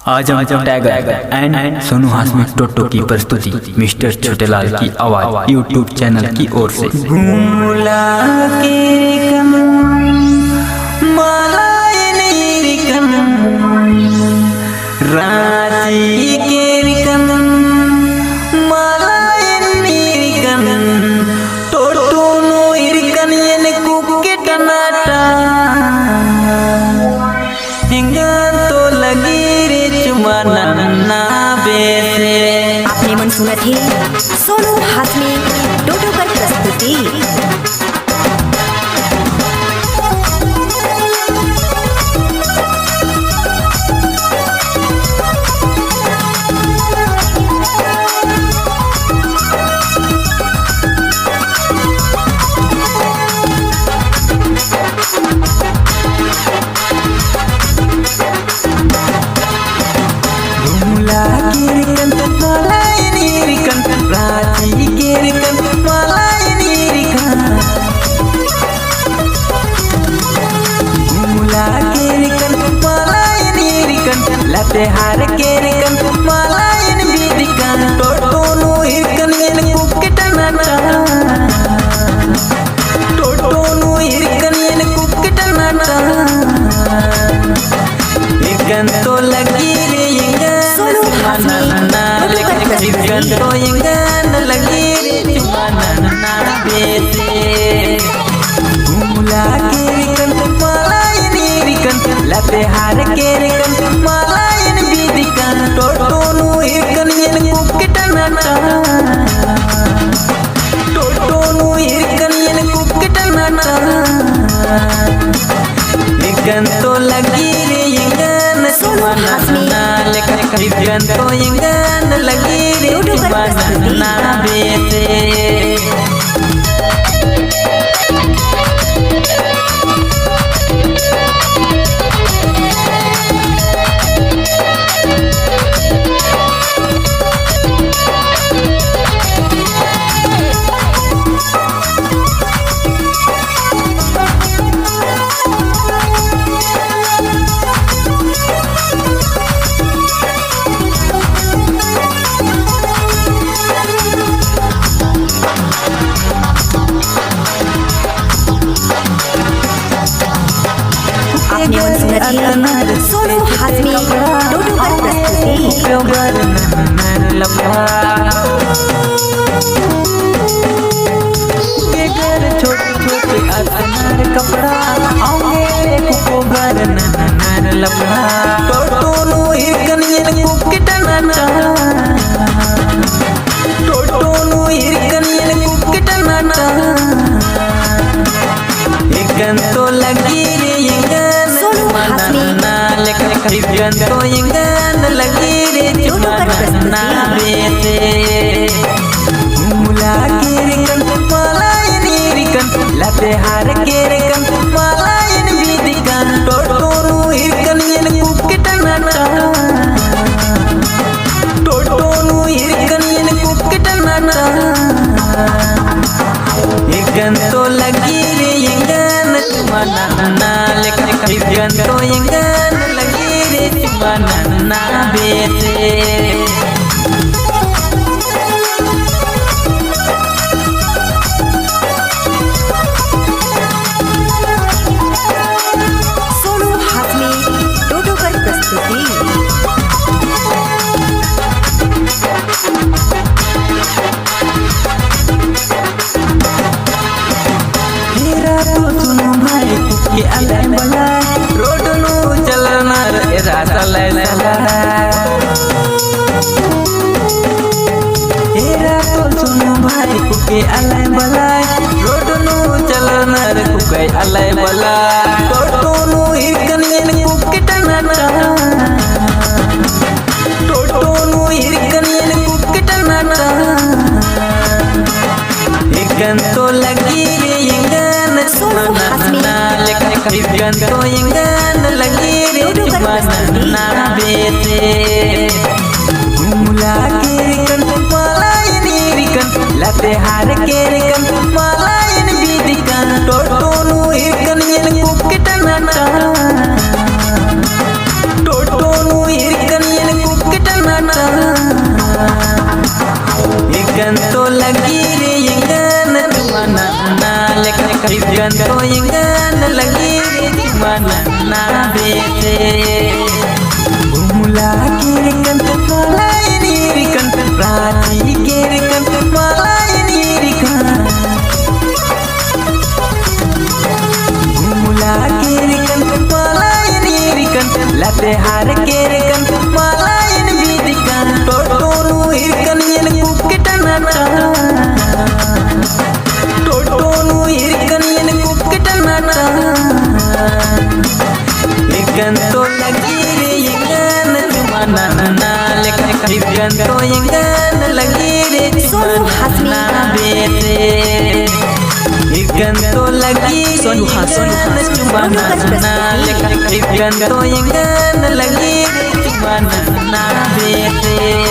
Azam tiger and Sonu Hashmi Toto की प्रस्तुति mister Chhotelal की आवाज यूट्यूब चैनल की ओर से। घूमला के कम माला निरिकम रांची के कम माला निरिकम टोटो नो इरिकन येने कुके टनाटा हिंगा तो लगी रे चुमाना ना बेसे। आपने मन सुना थे सोनू हाशमी टोटो पर प्रस्तुति। रांची के रिकन माला निरिकन घूमला के रिकन माला निरिकन लतेहार के रिकन माला निरिकन टोटो नो इरकन येन कुके टनाटा टोटो नो इरकन येन कुके टनाटा इरकन तो लगी रे सोनू हाशमी इरकन तो यंगन लगी रे चुमाना ना बेसे। घूमला के रिकन माला निरिकन लतेहार के रिकन माला निरिकन टोटो नो इरकन येन कुके टनाटा टोटो नो इरकन येन कुके टनाटा इरकन तो लगी रे यंगन चुमाना ना इरकन तो यंगन लगी रे चुमाना ना बेसे। आपने मन सुना थे सोनू हाशमी टोटो पर प्रस्तुति। छोटे छोटे अनार कपड़ा आऊंगे को घर नर लपड़ा टोटो नो इरकन येन कुके टनाटा टोटो नो इरकन येन कुके टनाटा इरकन तो लगी रे यंगन चुमाना इरकन तो यंगन लगी रे चुमाना ना बेसे। घूमला के रिकन माला निरिकन लतेहार के रिकन माला निरिकन टोटो नो इरकन येन कुके टनाटा टोटो नो इरकन येन कुके टनाटा इरकन तो लगी रे यंगन चुमाना ना इरकन तो यंगन लगी रे चुमाना ना बेसे। सोनू हाशमी टोटो पर प्रस्तुति। सुनो भाई के अलग बला रोड नो चलना रे रास्ता ले चला हेरा तो सुनो भाई के अलग बला रोड नो चलना रे कुके अलग बला टोटो नो इरकन येन कुके टनाटा टोटो नो इरकन येन कुके टनाटा इरकन तो लगी रे यंगन चुमाना इरकन तो यंगन लगी रे चुमाना ना बेसे। घूमला के रिकन माला निरिकन लतेहार के रिकन माला निरिकन टोटो नो इरकन येन कुके टनाटा टोटो नो इरकन येन Hirkan to yengan lagi mana na bete Bumula kirikan malay nirikan Rati kirikan malay nirikan Bumula kirikan malay nirikan Late har kirikan malay nirikan Toto nu hirkan yen Kuky Tanatan Toto nu hirkan yen Kuky Tanatan Hirkan to lagi re yengan mana na lek hirkan to yengan lagi re SONU HASMI na bete Hirkan to lagi SONU mana na lek hirkan to yengan lagi re mana na bete